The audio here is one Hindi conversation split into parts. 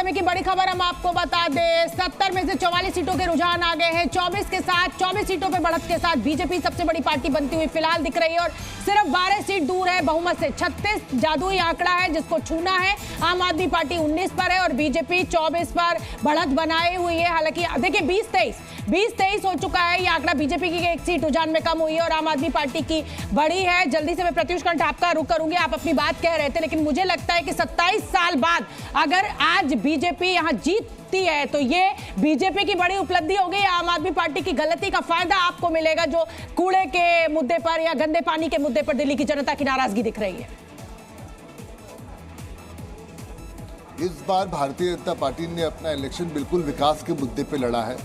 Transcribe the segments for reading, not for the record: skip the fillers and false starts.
समय की बड़ी खबर हम आपको बता दें, 70 में से 44 सीटों के रुझान आ गए हैं। 24 सीटों पे बढ़त के साथ बीजेपी सबसे बड़ी पार्टी बनती हुई फिलहाल दिख रही है और सिर्फ 12 सीट दूर है बहुमत से। 36 जादुई आंकड़ा है जिसको छूना है। आम आदमी पार्टी 19 पर है और बीजेपी 24 पर बढ़त बनाए हुई है। हालांकि देखिए 20-23 हो चुका है ये आंकड़ा। बीजेपी की एक सीट रुझान में कम हुई है और आम आदमी पार्टी की बड़ी है। जल्दी से मैं प्रत्युष कंठ आपका रुख करूंगी, आप अपनी बात कह रहे थे, लेकिन मुझे लगता है कि 27 साल बाद अगर आज बीजेपी यहां जीतती है तो ये बीजेपी की बड़ी उपलब्धि हो गई। आम आदमी पार्टी की गलती का फायदा आपको मिलेगा जो कूड़े के मुद्दे पर या गंदे पानी के मुद्दे पर दिल्ली की जनता की नाराजगी दिख रही है। इस बार भारतीय जनता पार्टी ने अपना इलेक्शन बिल्कुल विकास के मुद्दे पे लड़ा है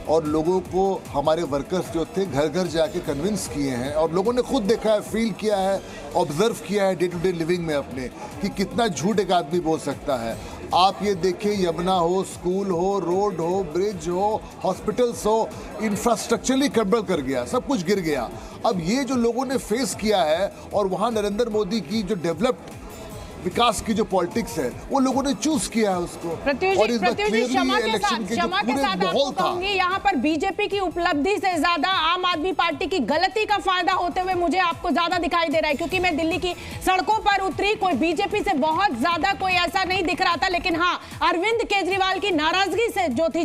और लोगों को, हमारे वर्कर्स जो थे, घर घर जाके कन्विंस किए हैं और लोगों ने खुद देखा है, फील किया है, ऑब्जर्व किया है डे टू डे लिविंग में अपने कि कितना झूठ एक आदमी बोल सकता है। आप ये देखिए, यमुना हो, स्कूल हो, रोड हो, ब्रिज हो, हॉस्पिटल्स हो, इंफ्रास्ट्रक्चरली गड़बड़ कर गया, सब कुछ गिर गया। अब ये जो लोगों ने फेस किया है और वहाँ नरेंद्र मोदी की जो डेवलप्ड विकास की जो पॉलिटिक्स है वो लोगों ने चूज किया है उसको। और इस बार क्षमा के साथ आपको कहूंगी, यहाँ पर बीजेपी की उपलब्धि से ज्यादा आम आदमी पार्टी की गलती का फायदा होते हुए मुझे आपको ज्यादा दिखाई दे रहा है, क्योंकि मैं दिल्ली की सड़कों पर उतरी, कोई बीजेपी से बहुत ज्यादा कोई ऐसा नहीं दिख रहा था, लेकिन हाँ अरविंद केजरीवाल की नाराजगी से जो थी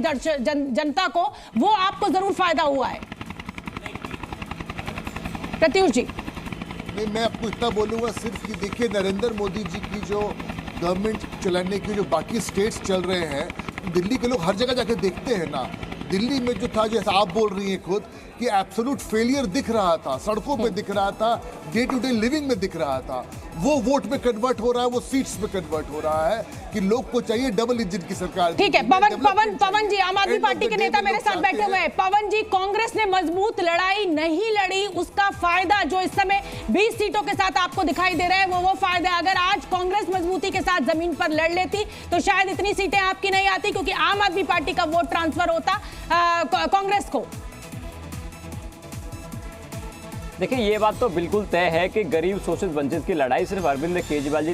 जनता को, वो आपको जरूर फायदा हुआ है। प्रत्युष जी। नहीं, मैं आपको इतना बोलूँगा सिर्फ कि देखिए नरेंद्र मोदी जी की जो गवर्नमेंट चलाने की जो बाकी स्टेट्स चल रहे हैं, दिल्ली के लोग हर जगह जाके देखते हैं ना। दिल्ली में जो था, जैसा आप बोल रही हैं खुद कि एब्सोल्यूट फेलियर दिख रहा था, सड़कों पे दिख रहा था, डे टू डे लिविंग में दिख रहा था, वो वोट में कन्वर्ट हो रहा है, वो सीट्स में कन्वर्ट हो रहा है कि लोग को चाहिए डबल इंजन की सरकार। ठीक है, पवन जी आम आदमी पार्टी के नेता मेरे साथ बैठे हुए हैं। पवन जी, कांग्रेस ने मजबूत लड़ाई नहीं लड़ी, उसका फायदा जो इस समय 20 सीटों के साथ आपको दिखाई दे रहा है वो फायदा, अगर आज कांग्रेस मजबूती के साथ जमीन पर लड़ लेती तो शायद इतनी सीटें आपकी नहीं आती, क्योंकि आम आदमी पार्टी का वोट ट्रांसफर होता कांग्रेस को। देखिए, ये बात तो बिल्कुल तय है कि गरीब शोषित वंचित की लड़ाई सिर्फ अरविंद केजरीवाल जी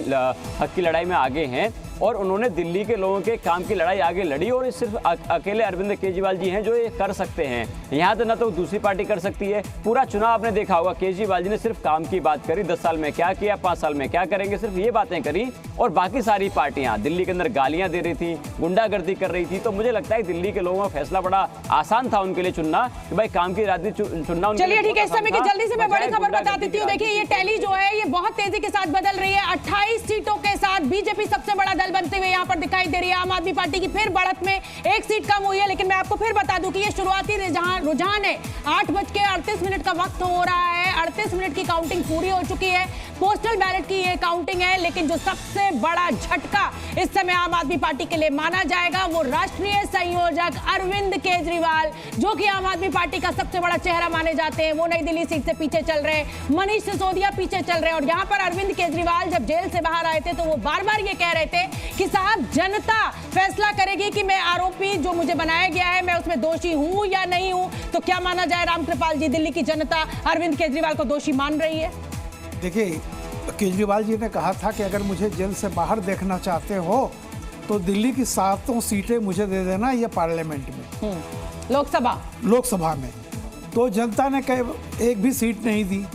हक की लड़ाई में आगे हैं और उन्होंने दिल्ली के लोगों के काम की लड़ाई आगे लड़ी और सिर्फ अकेले अरविंद केजरीवाल जी हैं जो ये कर सकते हैं। यहाँ तो ना तो दूसरी पार्टी कर सकती है। पूरा चुनाव आपने देखा होगा, केजरीवाल जी ने सिर्फ काम की बात करी, 10 साल में क्या किया, 5 साल में क्या करेंगे, सिर्फ ये बातें करी और बाकी सारी पार्टियां दिल्ली के अंदर गालियां दे रही थी, गुंडागर्दी कर रही थी। तो मुझे लगता है दिल्ली के लोगों का फैसला बड़ा आसान था उनके लिए चुनना कि भाई काम की राजनीति चुनना। चलिए ठीक है, इस समय की जल्दी से मैं बड़ी खबर बता देती हूँ। देखिए ये टैली जो है ये बहुत तेजी के साथ बदल रही है। 28 सीटों के साथ बीजेपी सबसे बड़ा दल बनते हुए यहाँ पर दिखाई दे रही है। आम आदमी पार्टी की फिर बढ़त में 1 सीट कम हुई है, लेकिन मैं आपको फिर बता दूं कि ये शुरुआती रुझान है। 8:38 का वक्त हो रहा है, 38 मिनट की काउंटिंग पूरी हो चुकी है। पोस्टल बैलेट की ये काउंटिंग है, लेकिन जो सबसे बड़ा झटका इस समय आम आदमी पार्टी के लिए माना जाएगा वो राष्ट्रीय संयोजक अरविंद केजरीवाल, जो कि आम आदमी पार्टी का सबसे बड़ा चेहरा माने जाते हैं, वो नई दिल्ली सीट से पीछे चल रहे हैं। मनीष सिसोदिया पीछे चल रहे हैं और यहाँ पर अरविंद केजरीवाल जब जेल से बाहर आए थे तो वो बार बार ये कह रहे थे कि साहब जनता फैसला करेगी कि मैं आरोपी जो मुझे बनाया गया है मैं उसमें दोषी हूं या नहीं हूं। तो क्या माना जाए रामकृपाल जी, दिल्ली की जनता अरविंद केजरीवाल को दोषी मान रही है? देखिए, केजरीवाल जी ने कहा था कि अगर मुझे जेल से बाहर देखना चाहते हो तो दिल्ली की 7 सीटें मुझे दे देना, ये पार्लियामेंट में, लोकसभा में। तो जनता ने एक भी सीट नहीं दी,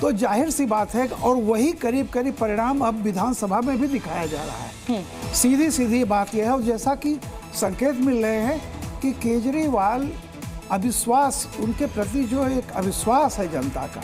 तो जाहिर सी बात है और वही करीब करीब परिणाम अब विधानसभा में भी दिखाया जा रहा है। सीधी सीधी बात यह है, और जैसा कि संकेत मिल रहे हैं कि केजरीवाल अविश्वास, उनके प्रति जो एक अविश्वास है जनता का,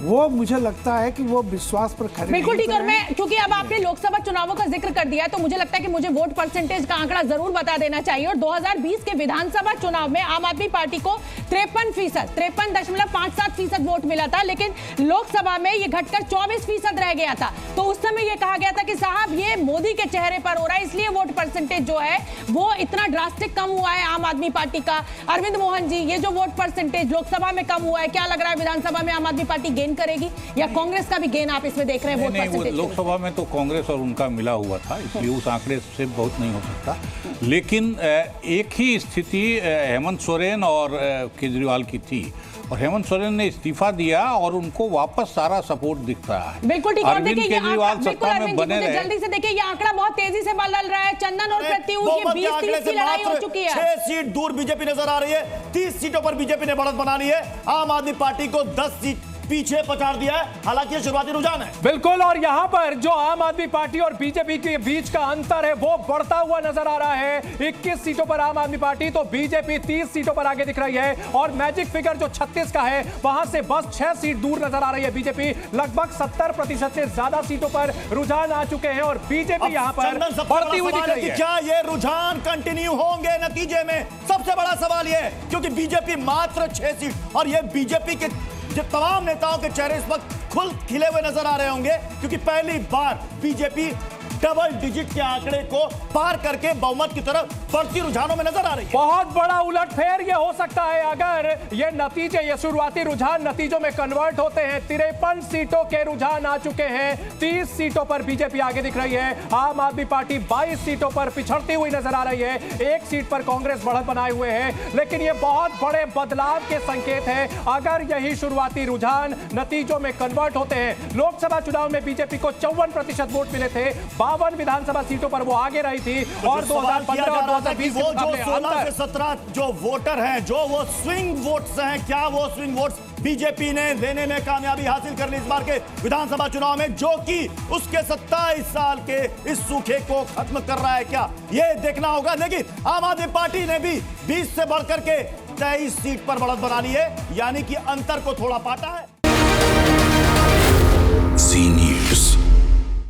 वो मुझे लगता है कि वो विश्वास पर खरे। बिल्कुल ठीक है। मैं क्योंकि अब आपने लोकसभा चुनावों का जिक्र कर दिया है तो मुझे लगता है कि मुझे वोट परसेंटेज का आंकड़ा जरूर बता देना चाहिए। और 2020 के विधानसभा चुनाव में आम आदमी पार्टी को 53.57% वोट मिला था, लेकिन लोकसभा में ये घटकर 24% रह गया था। तो उस समय ये कहा गया था कि साहब ये मोदी के चेहरे पर हो रहा है, इसलिए वोट परसेंटेज जो है वो इतना ड्रास्टिक कम हुआ है आम आदमी पार्टी का। अरविंद मोहन जी, ये जो वोट परसेंटेज लोकसभा में कम हुआ है, क्या लग रहा है विधानसभा में आम आदमी पार्टी गेन करेगी या कांग्रेस का भी गेन आप इसमें देख रहे हैं? वोट परसेंटेज लोकसभा में तो कांग्रेस और उनका मिला हुआ था, इसलिए उस आंकड़े से बहुत नहीं हो सकता। लेकिन एक ही स्थिति हेमंत सोरेन और केजरीवाल की थी। और हेमंत सोरेन ने इस्तीफा दिया और उनको वापस सारा सपोर्ट दिख रहा है। बिल्कुल ठीक है। अरविंद केजरीवाल सत्ता में बने रहे। जल्दी से देखिए, ये आंकड़ा बहुत तेजी से बदल रहा है। चंदन और प्रत्युष, ये 20-30 की लड़ाई हो चुकी है। 6 सीट दूर बीजेपी नजर आ रही है। 30 सीटों पर बीजेपी ने बढ़त बना ली है। आम आदमी पार्टी को 10 सीट पीछे पछाड़ दिया है। हालांकि ये शुरुआती रुझान है। बिल्कुल, और यहां पर जो आम आदमी पार्टी और बीजेपी के बीच का अंतर है वो बढ़ता हुआ नजर आ रहा है। 21 सीटों पर आम आदमी पार्टी तो बीजेपी 30 सीटों पर आगे दिख रही है। और मैजिक फिगर जो 36 का है वहां से बस 6 सीट दूर नजर आ रही है बीजेपी। लगभग 70% से ज्यादा सीटों पर रुझान आ चुके हैं और बीजेपी यहां पर बढ़ती हुई दिख रही है। क्या ये रुझान कंटिन्यू होंगे नतीजे में? सबसे बड़ा सवाल ये है, क्योंकि बीजेपी मात्र 6 सीट, और ये बीजेपी के जो तमाम नेताओं के चेहरे इस वक्त खिले हुए नजर आ रहे होंगे, क्योंकि पहली बार बीजेपी डबल डिजिट के आंकड़े को पार करके बहुमत की तरफ बढ़ती रुझानों में नजर आ रही है। बहुत बड़ा उलटफेर ये हो सकता है अगर ये नतीजे, ये शुरुआती रुझान नतीजों में कन्वर्ट होते हैं। 53 सीटों के रुझान आ चुके हैं। 30 सीटों पर बीजेपी आगे दिख रही है। आम आदमी पार्टी 22 सीटों पर पिछड़ती हुई नजर आ रही है। 1 सीट पर कांग्रेस बढ़त बनाए हुए है। लेकिन ये बहुत बड़े बदलाव के संकेत है अगर यही शुरुआती रुझान नतीजों में कन्वर्ट होते हैं। लोकसभा चुनाव में बीजेपी को 54% वोट मिले थे। 52 विधानसभा सीटों पर वो आगे रही थी। और 2015 और 2020 वो जो 16 से 17 जो वोटर हैं, जो वो स्विंग वोट्स हैं, क्या वो स्विंग वोट्स बीजेपी ने लेने में कामयाबी हासिल कर ली इस बार के विधानसभा चुनाव में, जो कि उसके 27 साल के इस सूखे को खत्म कर रहा है? क्या ये देखना होगा। लेकिन आम आदमी पार्टी ने भी 20 से बढ़कर के 23 सीट पर बढ़त बना ली है, यानी कि अंतर को थोड़ा पाटा है।